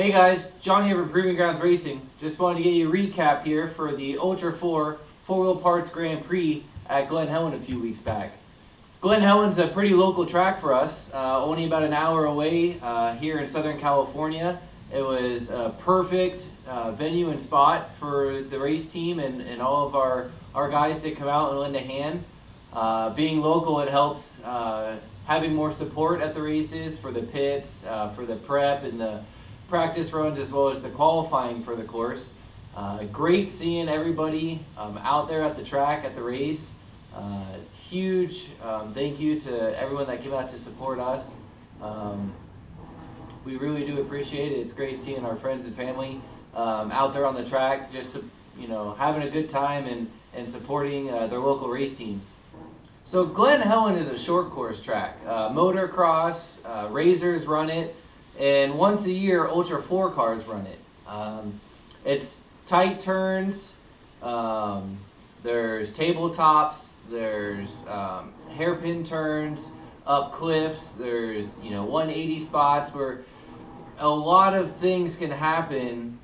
Hey guys, Johnny here from Proving Grounds Racing. Just wanted to get you a recap here for the Ultra4 4-Wheel Parts Grand Prix at Glen Helen a few weeks back. Glen Helen's a pretty local track for us, only about an hour away here in Southern California. It was a perfect venue and spot for the race team and all of our guys to come out and lend a hand. Being local, it helps having more support at the races for the pits, for the prep and the practice runs, as well as the qualifying for the course. Great seeing everybody out there at the track at the race. Huge thank you to everyone that came out to support us. We really do appreciate it. It's great seeing our friends and family out there on the track, just having a good time and supporting their local race teams. So Glen Helen is a short course track. Motocross, Razors run it, and once a year Ultra4 cars run it. It's tight turns, there's tabletops, there's hairpin turns, up cliffs, there's 180 spots where a lot of things can happen,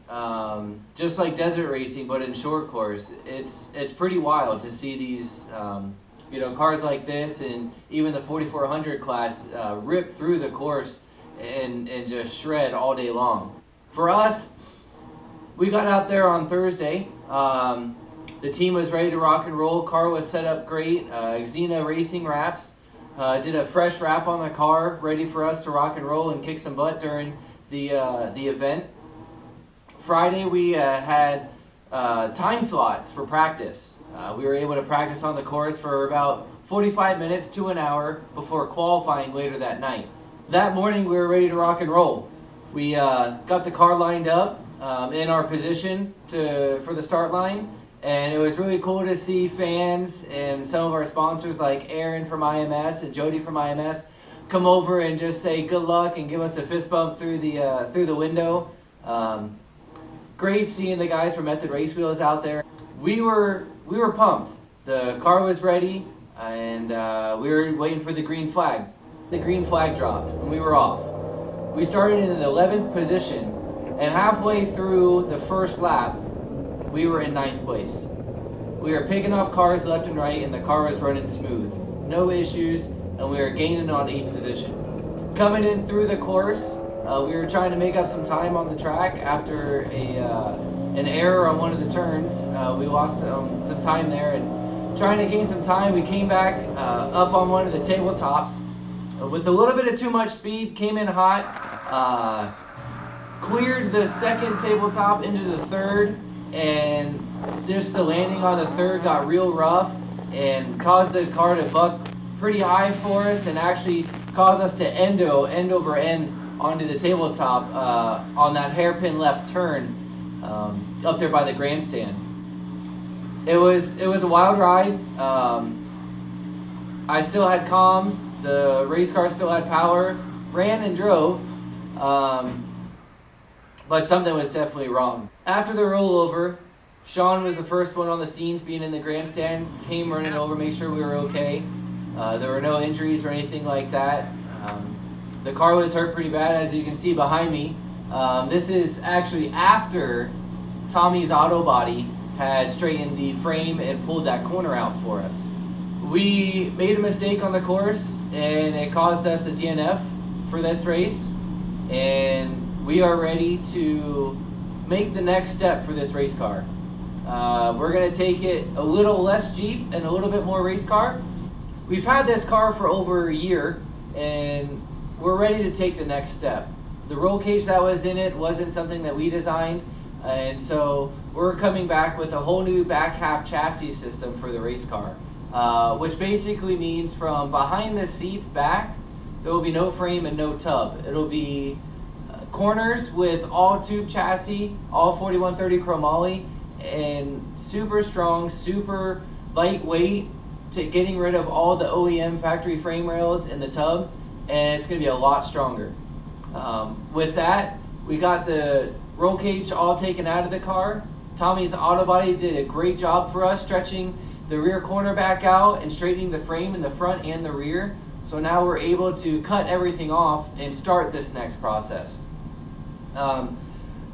just like desert racing, but in short course. It's pretty wild to see these cars like this, and even the 4400 class rip through the course and just shred all day long. For us, we got out there on Thursday. The team was ready to rock and roll. Car was set up great. Xena Racing Wraps did a fresh wrap on the car, ready for us to rock and roll and kick some butt during the event. Friday we had time slots for practice. We were able to practice on the course for about 45 minutes to an hour before qualifying later that night. That morning we were ready to rock and roll. We got the car lined up in our position for the start line, and it was really cool to see fans and some of our sponsors like Aaron from IMS and Jody from IMS come over and just say good luck and give us a fist bump through the window. Great seeing the guys from Method Race Wheels out there. We were pumped. The car was ready, and we were waiting for the green flag. The green flag dropped and we were off. We started in the 11th position, and halfway through the first lap we were in 9th place. We were picking off cars left and right, and the car was running smooth. No issues, and we were gaining on 8th position. Coming in through the course, we were trying to make up some time on the track after an error on one of the turns. We lost some time there, and trying to gain some time, we came back up on one of the tabletops with a little bit of too much speed, came in hot, cleared the second tabletop into the third, and just the landing on the third got real rough and caused the car to buck pretty high for us, and actually caused us to end over end onto the tabletop on that hairpin left turn up there by the grandstands. It was a wild ride. I still had comms, the race car still had power, ran and drove, but something was definitely wrong. After the rollover, Sean was the first one on the scenes, being in the grandstand, came running over, make sure we were okay. There were no injuries or anything like that. The car was hurt pretty bad, as you can see behind me. This is actually after Tommy's auto body had straightened the frame and pulled that corner out for us. We made a mistake on the course, and it caused us a DNF for this race, and we are ready to make the next step for this race car. We're going to take it a little less Jeep and a little bit more race car. We've had this car for over a year, and we're ready to take the next step. The roll cage that was in it wasn't something that we designed, and so we're coming back with a whole new back half chassis system for the race car, which basically means from behind the seats back, there will be no frame and no tub. It'll be corners with all tube chassis, all 4130 chromoly, and super strong, super lightweight, to getting rid of all the OEM factory frame rails in the tub, and it's going to be a lot stronger. With that, we got the roll cage all taken out of the car. Tommy's auto body did a great job for us, stretching the rear corner back out and straightening the frame in the front and the rear. So now we're able to cut everything off and start this next process.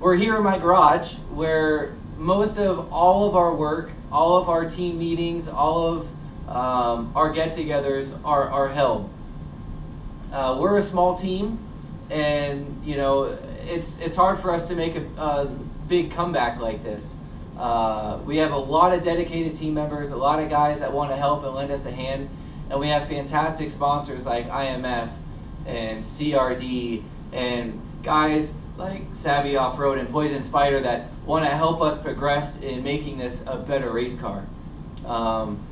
we're here in my garage where most of all of our work, all of our team meetings, all of our get-togethers are held. We're a small team, and you know it's hard for us to make a big comeback like this. We have a lot of dedicated team members, a lot of guys that want to help and lend us a hand, and we have fantastic sponsors like IMS and CRD and guys like Savvy Off-Road and Poison Spider that want to help us progress in making this a better race car.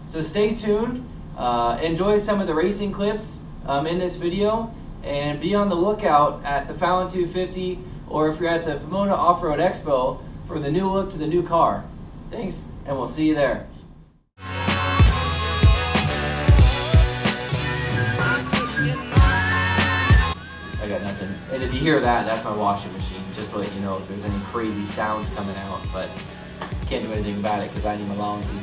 So stay tuned, enjoy some of the racing clips in this video, and be on the lookout at the Fallon 250, or if you're at the Pomona Off-Road Expo, for the new look to the new car. Thanks, and we'll see you there. I got nothing. And if you hear that, that's my washing machine, just to let you know if there's any crazy sounds coming out, but I can't do anything about it because I need my laundry.